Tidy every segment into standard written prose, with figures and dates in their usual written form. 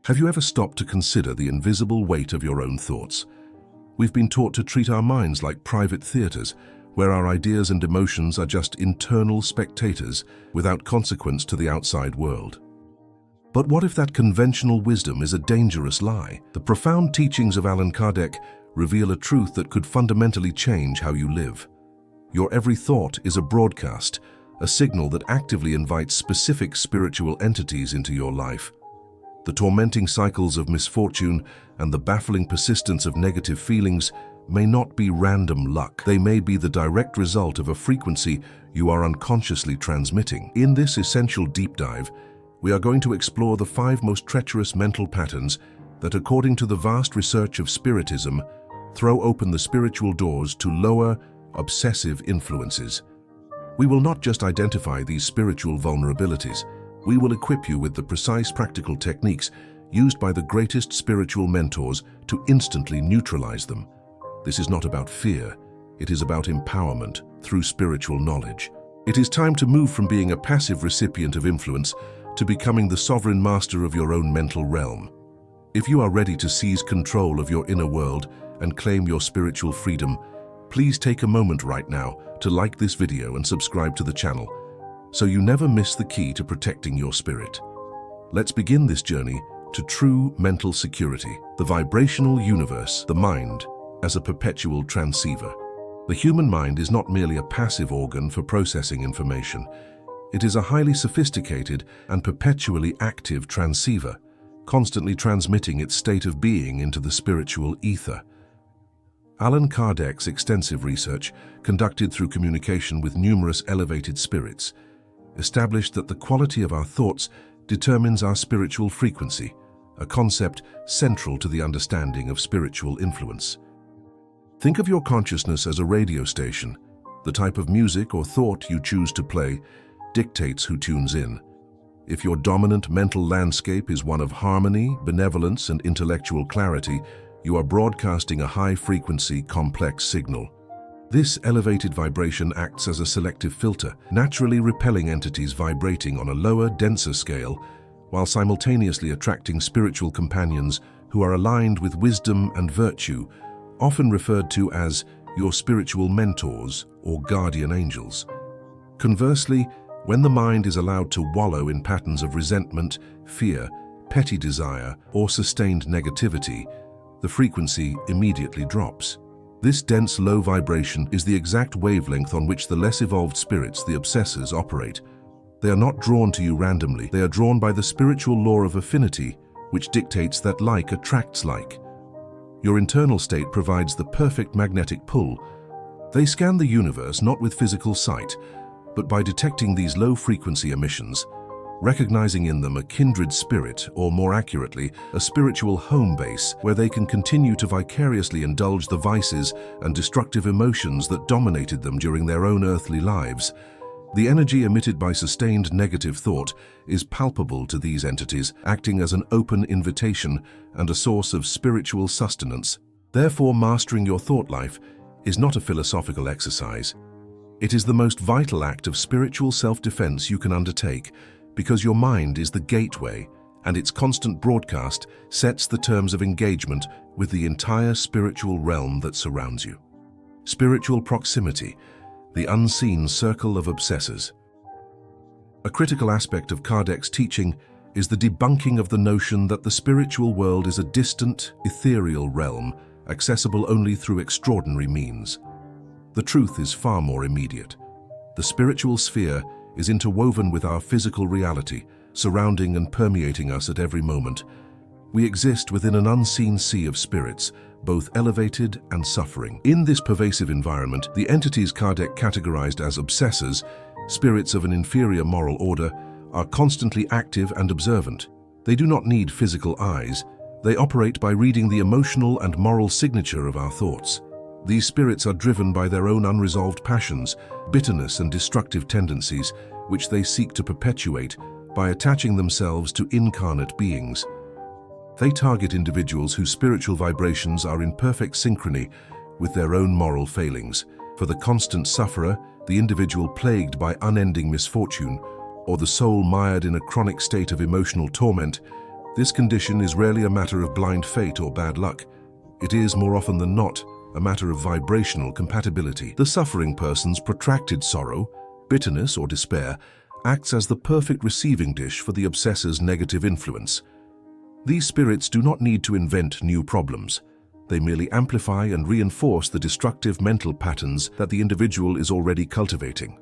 Have you ever stopped to consider the invisible weight of your own thoughts? We've been taught to treat our minds like private theaters, where our ideas and emotions are just internal spectators without consequence to the outside world. But what if that conventional wisdom is a dangerous lie? The profound teachings of Allan Kardec reveal a truth that could fundamentally change how you live. Your every thought is a broadcast, a signal that actively invites specific spiritual entities into your life. The tormenting cycles of misfortune and the baffling persistence of negative feelings may not be random luck. They may be the direct result of a frequency you are unconsciously transmitting. In this essential deep dive, we are going to explore the 5 most treacherous mental patterns that, according to the vast research of Spiritism, throw open the spiritual doors to lower, obsessive influences. We will not just identify these spiritual vulnerabilities. We will equip you with the precise practical techniques used by the greatest spiritual mentors to instantly neutralize them. This is not about fear. It is about empowerment through spiritual knowledge. It is time to move from being a passive recipient of influence to becoming the sovereign master of your own mental realm. If you are ready to seize control of your inner world and claim your spiritual freedom, please take a moment right now to like this video and subscribe to the channel, so you never miss the key to protecting your spirit. Let's begin this journey to true mental security, the vibrational universe, the mind, as a perpetual transceiver. The human mind is not merely a passive organ for processing information. It is a highly sophisticated and perpetually active transceiver, constantly transmitting its state of being into the spiritual ether. Allan Kardec's extensive research, conducted through communication with numerous elevated spirits, established that the quality of our thoughts determines our spiritual frequency, a concept central to the understanding of spiritual influence. Think of your consciousness as a radio station. The type of music or thought you choose to play dictates who tunes in. If your dominant mental landscape is one of harmony, benevolence, and intellectual clarity, you are broadcasting a high-frequency, complex signal. This elevated vibration acts as a selective filter, naturally repelling entities vibrating on a lower, denser scale, while simultaneously attracting spiritual companions who are aligned with wisdom and virtue, often referred to as your spiritual mentors or guardian angels. Conversely, when the mind is allowed to wallow in patterns of resentment, fear, petty desire, or sustained negativity, the frequency immediately drops. This dense low vibration is the exact wavelength on which the less evolved spirits, the obsessors, operate. They are not drawn to you randomly. They are drawn by the spiritual law of affinity, which dictates that like attracts like. Your internal state provides the perfect magnetic pull. They scan the universe not with physical sight, but by detecting these low-frequency emissions, recognizing in them a kindred spirit, or more accurately, a spiritual home base where they can continue to vicariously indulge the vices and destructive emotions that dominated them during their own earthly lives. The energy emitted by sustained negative thought is palpable to these entities, acting as an open invitation and a source of spiritual sustenance. Therefore, mastering your thought life is not a philosophical exercise. It is the most vital act of spiritual self-defense you can undertake, because your mind is the gateway, and its constant broadcast sets the terms of engagement with the entire spiritual realm that surrounds you. Spiritual proximity, the unseen circle of obsessors. A critical aspect of Kardec's teaching is the debunking of the notion that the spiritual world is a distant, ethereal realm, accessible only through extraordinary means. The truth is far more immediate. The spiritual sphere is interwoven with our physical reality, surrounding and permeating us at every moment. We exist within an unseen sea of spirits, both elevated and suffering. In this pervasive environment, the entities Kardec categorized as obsessors, spirits of an inferior moral order, are constantly active and observant. They do not need physical eyes. They operate by reading the emotional and moral signature of our thoughts. These spirits are driven by their own unresolved passions, bitterness, and destructive tendencies, which they seek to perpetuate by attaching themselves to incarnate beings. They target individuals whose spiritual vibrations are in perfect synchrony with their own moral failings. For the constant sufferer, the individual plagued by unending misfortune, or the soul mired in a chronic state of emotional torment, This condition is rarely a matter of blind fate or bad luck. It is, more often than not, a matter of vibrational compatibility. The suffering person's protracted sorrow, bitterness, or despair acts as the perfect receiving dish for the obsessor's negative influence. These spirits do not need to invent new problems. They merely amplify and reinforce the destructive mental patterns that the individual is already cultivating.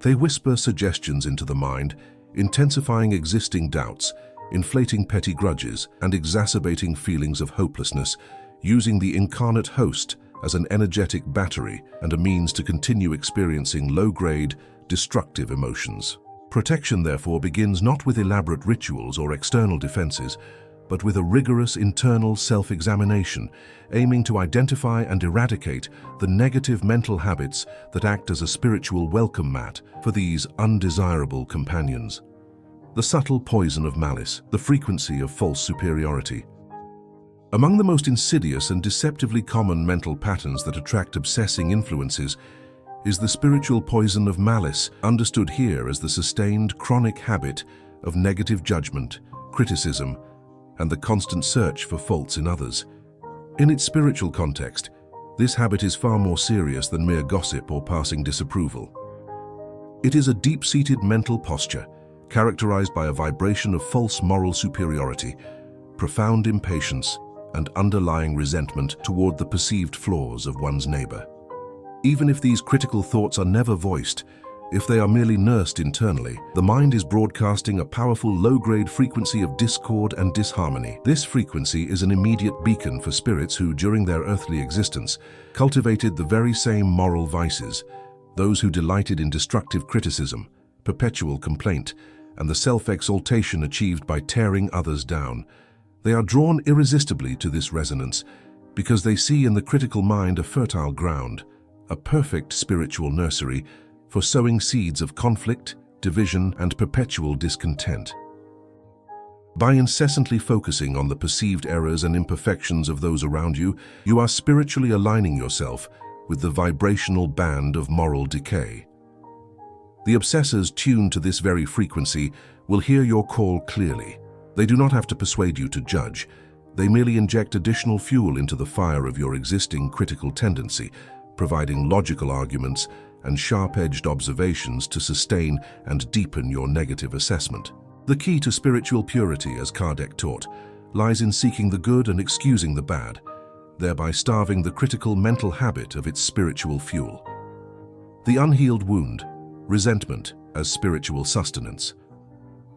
They whisper suggestions into the mind, intensifying existing doubts, inflating petty grudges, and exacerbating feelings of hopelessness, using the incarnate host as an energetic battery and a means to continue experiencing low-grade, destructive emotions. Protection, therefore, begins not with elaborate rituals or external defenses, but with a rigorous internal self-examination, aiming to identify and eradicate the negative mental habits that act as a spiritual welcome mat for these undesirable companions. The subtle poison of malice, the frequency of false superiority. Among the most insidious and deceptively common mental patterns that attract obsessing influences is the spiritual poison of malice, understood here as the sustained chronic habit of negative judgment, criticism, and the constant search for faults in others. In its spiritual context, this habit is far more serious than mere gossip or passing disapproval. It is a deep-seated mental posture, characterized by a vibration of false moral superiority, profound impatience, and underlying resentment toward the perceived flaws of one's neighbor. Even if these critical thoughts are never voiced, if they are merely nursed internally, the mind is broadcasting a powerful low-grade frequency of discord and disharmony. This frequency is an immediate beacon for spirits who, during their earthly existence, cultivated the very same moral vices, those who delighted in destructive criticism, perpetual complaint, and the self-exaltation achieved by tearing others down. They are drawn irresistibly to this resonance because they see in the critical mind a fertile ground, a perfect spiritual nursery for sowing seeds of conflict, division, and perpetual discontent. By incessantly focusing on the perceived errors and imperfections of those around you, you are spiritually aligning yourself with the vibrational band of moral decay. The obsessors tuned to this very frequency will hear your call clearly. They do not have to persuade you to judge. They merely inject additional fuel into the fire of your existing critical tendency, providing logical arguments and sharp-edged observations to sustain and deepen your negative assessment. The key to spiritual purity, as Kardec taught, lies in seeking the good and excusing the bad, thereby starving the critical mental habit of its spiritual fuel. The unhealed wound, resentment as spiritual sustenance.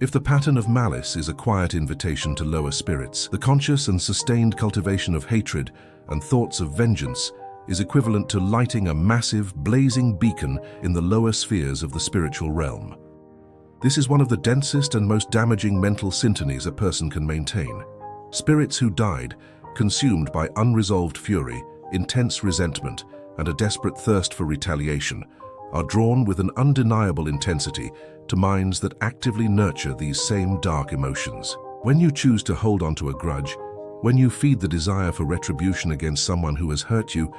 If the pattern of malice is a quiet invitation to lower spirits, the conscious and sustained cultivation of hatred and thoughts of vengeance is equivalent to lighting a massive, blazing beacon in the lower spheres of the spiritual realm. This is one of the densest and most damaging mental syntonies a person can maintain. Spirits who died, consumed by unresolved fury, intense resentment, and a desperate thirst for retaliation, are drawn with an undeniable intensity to minds that actively nurture these same dark emotions. When you choose to hold on to a grudge, when you feed the desire for retribution against someone who has hurt you,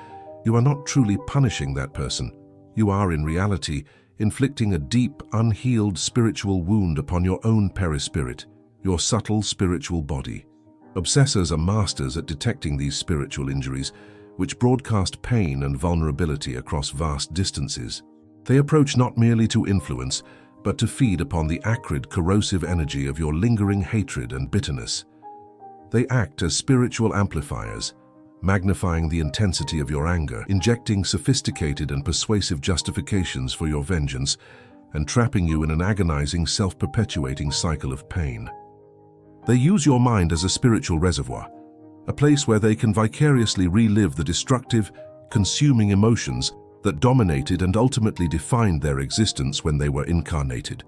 you are not truly punishing that person. You are, in reality, inflicting a deep, unhealed spiritual wound upon your own perispirit, your subtle spiritual body. Obsessors are masters at detecting these spiritual injuries, which broadcast pain and vulnerability across vast distances. They approach not merely to influence, but to feed upon the acrid, corrosive energy of your lingering hatred and bitterness. They act as spiritual amplifiers, magnifying the intensity of your anger, injecting sophisticated and persuasive justifications for your vengeance, and trapping you in an agonizing, self-perpetuating cycle of pain. They use your mind as a spiritual reservoir, a place where they can vicariously relive the destructive, consuming emotions that dominated and ultimately defined their existence when they were incarnated.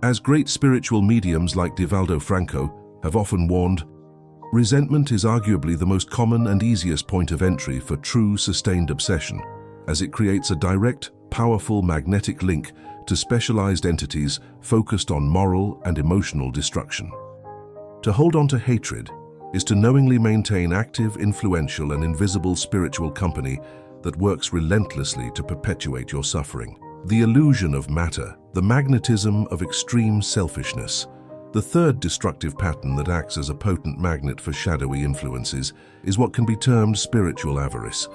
As great spiritual mediums like Divaldo Franco have often warned, resentment is arguably the most common and easiest point of entry for true sustained obsession, as it creates a direct, powerful magnetic link to specialized entities focused on moral and emotional destruction. To hold on to hatred is to knowingly maintain active, influential, and invisible spiritual company that works relentlessly to perpetuate your suffering. The illusion of matter, the magnetism of extreme selfishness, The third destructive pattern that acts as a potent magnet for shadowy influences is what can be termed spiritual avarice,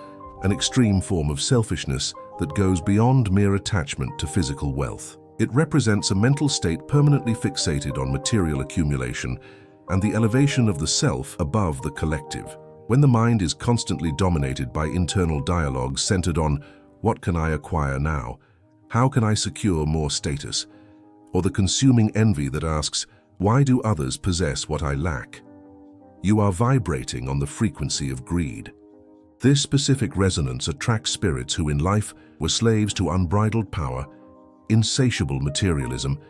an extreme form of selfishness that goes beyond mere attachment to physical wealth. It represents a mental state permanently fixated on material accumulation and the elevation of the self above the collective. When the mind is constantly dominated by internal dialogues centered on what can I acquire now, how can I secure more status, or the consuming envy that asks, why do others possess what I lack? You are vibrating on the frequency of greed. This specific resonance attracts spirits who in life were slaves to unbridled power, insatiable materialism,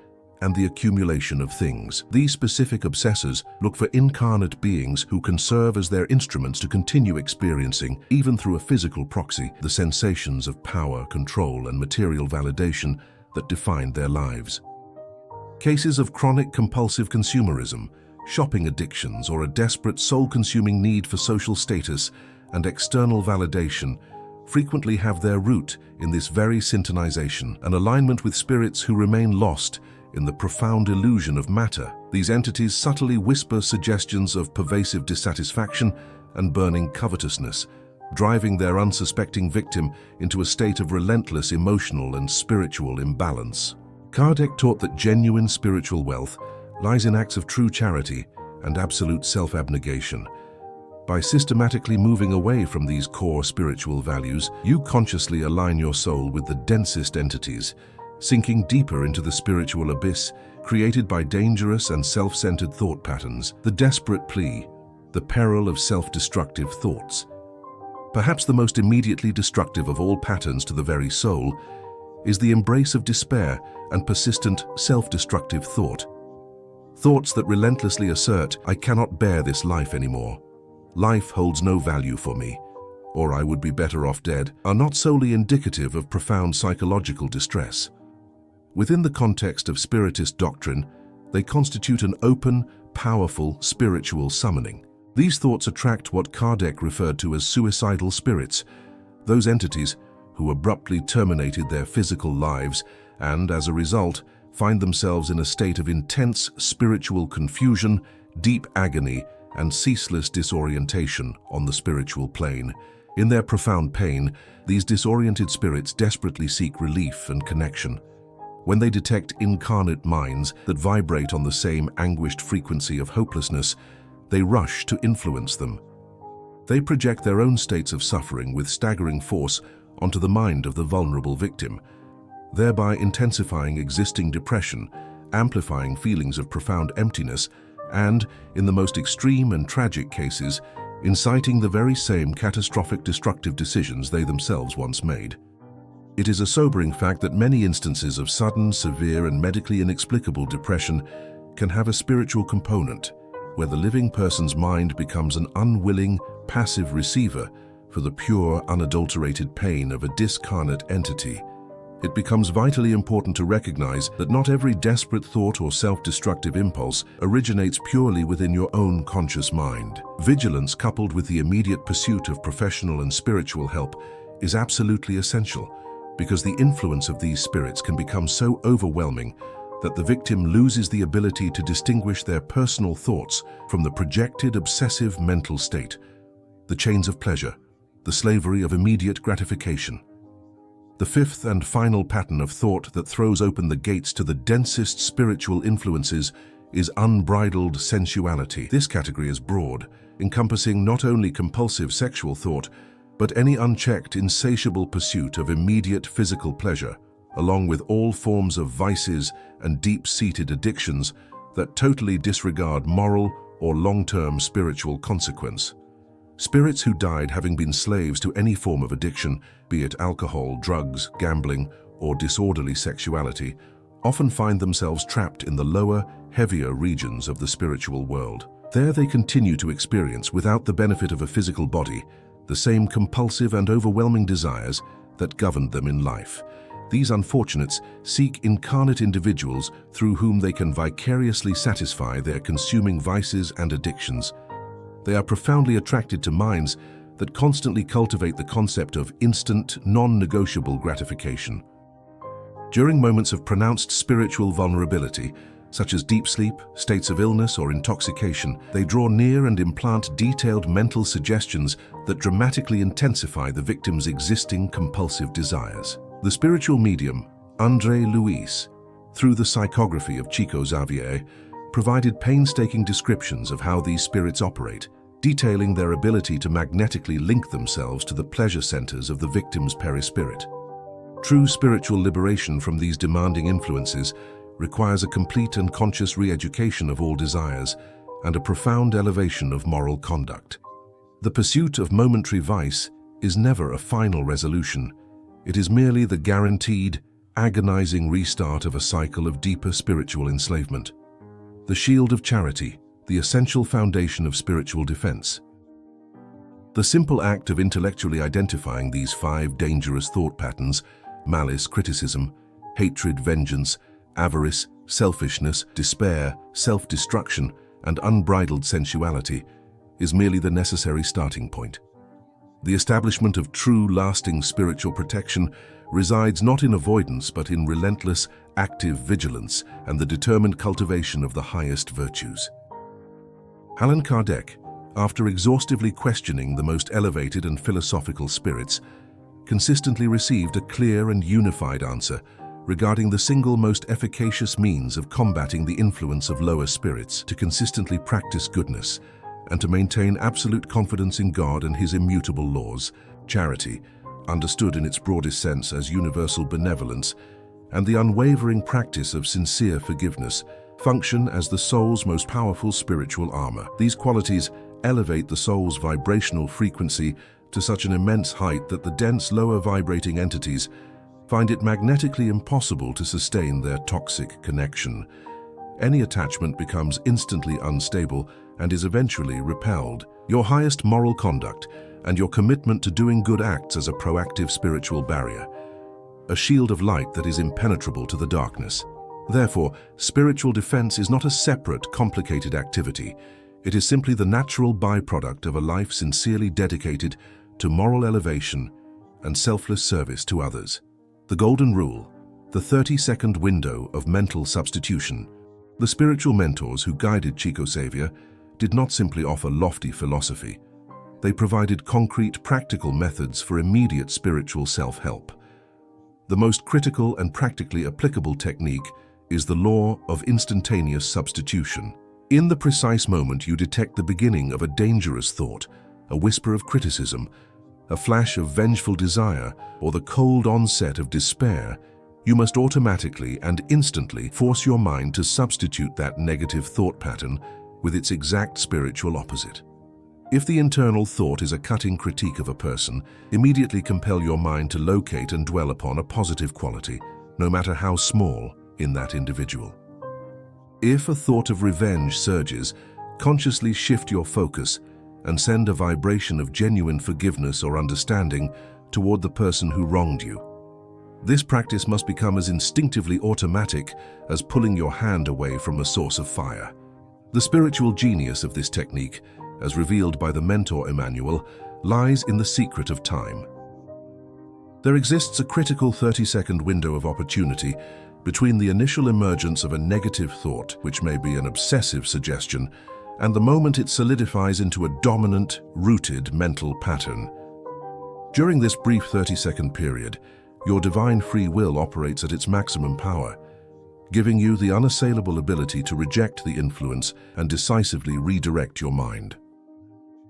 and the accumulation of things. These specific obsessors look for incarnate beings who can serve as their instruments to continue experiencing, even through a physical proxy, the sensations of power, control, and material validation that defined their lives. Cases of chronic compulsive consumerism, shopping addictions, or a desperate soul-consuming need for social status and external validation frequently have their root in this very syntonization, an alignment with spirits who remain lost in the profound illusion of matter. These entities subtly whisper suggestions of pervasive dissatisfaction and burning covetousness, driving their unsuspecting victim into a state of relentless emotional and spiritual imbalance. Kardec taught that genuine spiritual wealth lies in acts of true charity and absolute self-abnegation. By systematically moving away from these core spiritual values, you consciously align your soul with the densest entities, sinking deeper into the spiritual abyss created by dangerous and self-centered thought patterns. The desperate plea, the peril of self-destructive thoughts. Perhaps the most immediately destructive of all patterns to the very soul is the embrace of despair and persistent self-destructive thought. Thoughts that relentlessly assert, I cannot bear this life anymore. Life holds no value for me, or I would be better off dead, are not solely indicative of profound psychological distress. Within the context of Spiritist doctrine, they constitute an open, powerful spiritual summoning. These thoughts attract what Kardec referred to as suicidal spirits, those entities who abruptly terminated their physical lives and, as a result, find themselves in a state of intense spiritual confusion, deep agony, and ceaseless disorientation on the spiritual plane. In their profound pain, these disoriented spirits desperately seek relief and connection. When they detect incarnate minds that vibrate on the same anguished frequency of hopelessness, they rush to influence them. They project their own states of suffering with staggering force onto the mind of the vulnerable victim, thereby intensifying existing depression, amplifying feelings of profound emptiness, and, in the most extreme and tragic cases, inciting the very same catastrophic destructive decisions they themselves once made. It is a sobering fact that many instances of sudden, severe, and medically inexplicable depression can have a spiritual component, where the living person's mind becomes an unwilling, passive receiver for the pure, unadulterated pain of a discarnate entity. It becomes vitally important to recognize that not every desperate thought or self-destructive impulse originates purely within your own conscious mind. Vigilance coupled with the immediate pursuit of professional and spiritual help is absolutely essential, because the influence of these spirits can become so overwhelming that the victim loses the ability to distinguish their personal thoughts from the projected obsessive mental state, the chains of pleasure, the slavery of immediate gratification. The fifth and final pattern of thought that throws open the gates to the densest spiritual influences is unbridled sensuality. This category is broad, encompassing not only compulsive sexual thought, but any unchecked, insatiable pursuit of immediate physical pleasure, along with all forms of vices and deep-seated addictions that totally disregard moral or long-term spiritual consequence. Spirits who died having been slaves to any form of addiction, be it alcohol, drugs, gambling, or disorderly sexuality, often find themselves trapped in the lower, heavier regions of the spiritual world. There they continue to experience, without the benefit of a physical body, the same compulsive and overwhelming desires that governed them in life. These unfortunates seek incarnate individuals through whom they can vicariously satisfy their consuming vices and addictions. They are profoundly attracted to minds that constantly cultivate the concept of instant, non-negotiable gratification. During moments of pronounced spiritual vulnerability, such as deep sleep, states of illness, or intoxication. They draw near and implant detailed mental suggestions that dramatically intensify the victim's existing compulsive desires. The spiritual medium, André Luis, through the psychography of Chico Xavier, provided painstaking descriptions of how these spirits operate, detailing their ability to magnetically link themselves to the pleasure centers of the victim's perispirit. True spiritual liberation from these demanding influences requires a complete and conscious re-education of all desires and a profound elevation of moral conduct. The pursuit of momentary vice is never a final resolution. It is merely the guaranteed, agonizing restart of a cycle of deeper spiritual enslavement. The shield of charity, the essential foundation of spiritual defense. The simple act of intellectually identifying these 5 dangerous thought patterns, malice, criticism, hatred, vengeance, avarice, selfishness, despair, self-destruction, and unbridled sensuality, is merely the necessary starting point. The establishment of true, lasting spiritual protection resides not in avoidance but in relentless, active vigilance and the determined cultivation of the highest virtues. Allan Kardec, after exhaustively questioning the most elevated and philosophical spirits, consistently received a clear and unified answer regarding the single most efficacious means of combating the influence of lower spirits: to consistently practice goodness and to maintain absolute confidence in God and His immutable laws. Charity, understood in its broadest sense as universal benevolence, and the unwavering practice of sincere forgiveness function as the soul's most powerful spiritual armor. These qualities elevate the soul's vibrational frequency to such an immense height that the dense, lower vibrating entities find it magnetically impossible to sustain their toxic connection. Any attachment becomes instantly unstable and is eventually repelled. Your highest moral conduct and your commitment to doing good acts as a proactive spiritual barrier, a shield of light that is impenetrable to the darkness. Therefore, spiritual defense is not a separate, complicated activity. It is simply the natural byproduct of a life sincerely dedicated to moral elevation and selfless service to others. The Golden Rule, the 30-second window of mental substitution. The spiritual mentors who guided Chico Xavier did not simply offer lofty philosophy. They provided concrete, practical methods for immediate spiritual self-help. The most critical and practically applicable technique is the law of instantaneous substitution. In the precise moment you detect the beginning of a dangerous thought, a whisper of criticism, a flash of vengeful desire, or the cold onset of despair, you must automatically and instantly force your mind to substitute that negative thought pattern with its exact spiritual opposite. If the internal thought is a cutting critique of a person, immediately compel your mind to locate and dwell upon a positive quality, no matter how small, in that individual. If a thought of revenge surges, consciously shift your focus and send a vibration of genuine forgiveness or understanding toward the person who wronged you. This practice must become as instinctively automatic as pulling your hand away from a source of fire. The spiritual genius of this technique, as revealed by the mentor Emmanuel, lies in the secret of time. There exists a critical 30-second window of opportunity between the initial emergence of a negative thought, which may be an obsessive suggestion, and the moment it solidifies into a dominant, rooted mental pattern. During this brief 30-second period, your divine free will operates at its maximum power, giving you the unassailable ability to reject the influence and decisively redirect your mind.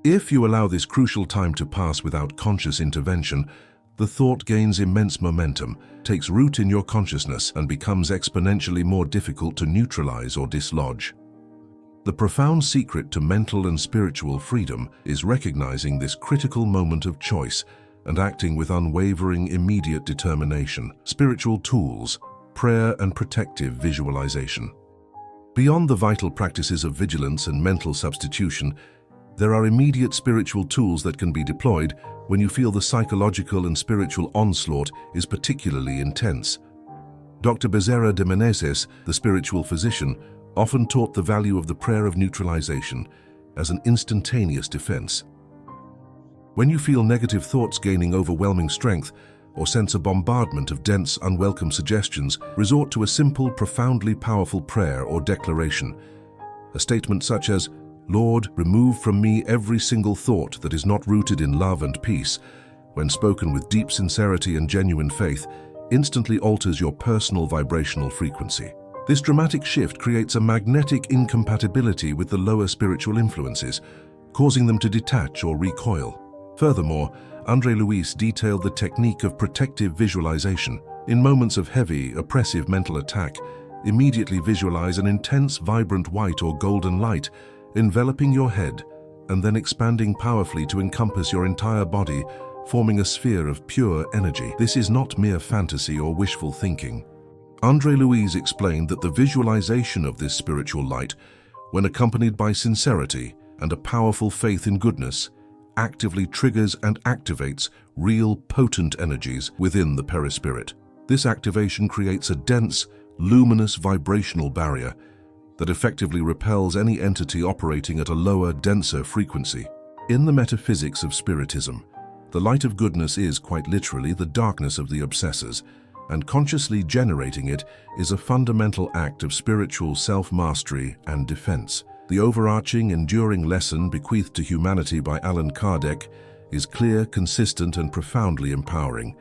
If you allow this crucial time to pass without conscious intervention, the thought gains immense momentum, takes root in your consciousness, and becomes exponentially more difficult to neutralize or dislodge. The profound secret to mental and spiritual freedom is recognizing this critical moment of choice and acting with unwavering, immediate determination. Spiritual tools, prayer and protective visualization. Beyond the vital practices of vigilance and mental substitution, there are immediate spiritual tools that can be deployed when you feel the psychological and spiritual onslaught is particularly intense. Dr. Bezerra de Menezes, the spiritual physician, often taught the value of the prayer of neutralization as an instantaneous defense. When you feel negative thoughts gaining overwhelming strength, or sense a bombardment of dense, unwelcome suggestions, resort to a simple, profoundly powerful prayer or declaration. A statement such as, "Lord, remove from me every single thought that is not rooted in love and peace," when spoken with deep sincerity and genuine faith, instantly alters your personal vibrational frequency. This dramatic shift creates a magnetic incompatibility with the lower spiritual influences, causing them to detach or recoil. Furthermore, André Luis detailed the technique of protective visualization. In moments of heavy, oppressive mental attack, immediately visualize an intense, vibrant white or golden light enveloping your head and then expanding powerfully to encompass your entire body, forming a sphere of pure energy. This is not mere fantasy or wishful thinking. André Luis explained that the visualization of this spiritual light, when accompanied by sincerity and a powerful faith in goodness, actively triggers and activates real, potent energies within the perispirit. This activation creates a dense, luminous vibrational barrier that effectively repels any entity operating at a lower, denser frequency. In the metaphysics of Spiritism, the light of goodness is, quite literally, the darkness of the obsessors, and consciously generating it is a fundamental act of spiritual self-mastery and defense. The overarching, enduring lesson bequeathed to humanity by Allan Kardec is clear, consistent, and profoundly empowering.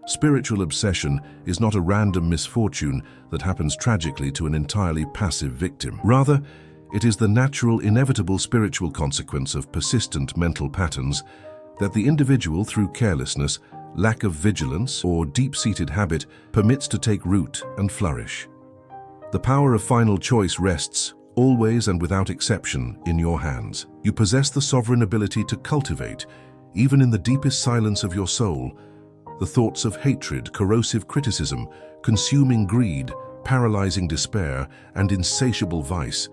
Spiritual obsession is not a random misfortune that happens tragically to an entirely passive victim. Rather, it is the natural, inevitable spiritual consequence of persistent mental patterns that the individual, through carelessness, lack of vigilance, or deep-seated habit, permits to take root and flourish. The power of final choice rests, always and without exception, in your hands. You possess the sovereign ability to cultivate, even in the deepest silence of your soul, the thoughts of hatred, corrosive criticism, consuming greed, paralyzing despair, and insatiable vice,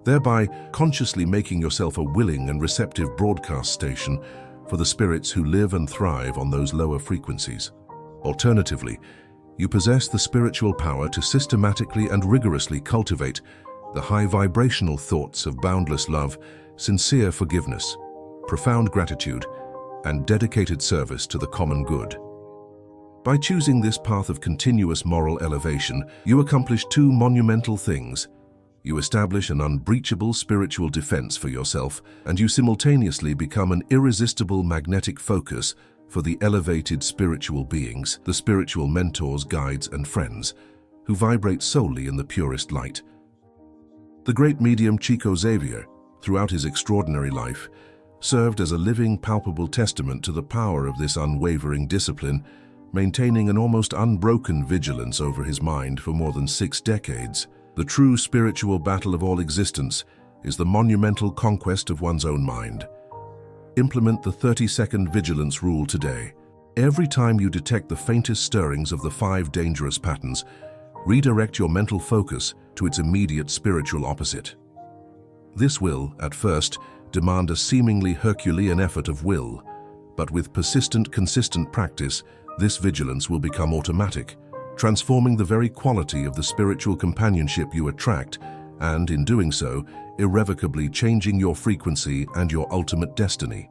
thereby consciously making yourself a willing and receptive broadcast station for the spirits who live and thrive on those lower frequencies. Alternatively, you possess the spiritual power to systematically and rigorously cultivate the high vibrational thoughts of boundless love, sincere forgiveness, profound gratitude, and dedicated service to the common good. By choosing this path of continuous moral elevation, you accomplish two monumental things. You establish an unbreachable spiritual defense for yourself, and you simultaneously become an irresistible magnetic focus for the elevated spiritual beings, the spiritual mentors, guides, and friends, who vibrate solely in the purest light. The great medium Chico Xavier, throughout his extraordinary life, served as a living, palpable testament to the power of this unwavering discipline, maintaining an almost unbroken vigilance over his mind for more than 6 decades. The true spiritual battle of all existence is the monumental conquest of one's own mind. Implement the 30-second vigilance rule today. Every time you detect the faintest stirrings of the 5 dangerous patterns, redirect your mental focus to its immediate spiritual opposite. This will, at first, demand a seemingly Herculean effort of will, but with persistent, consistent practice, this vigilance will become automatic, transforming the very quality of the spiritual companionship you attract and, in doing so, irrevocably changing your frequency and your ultimate destiny.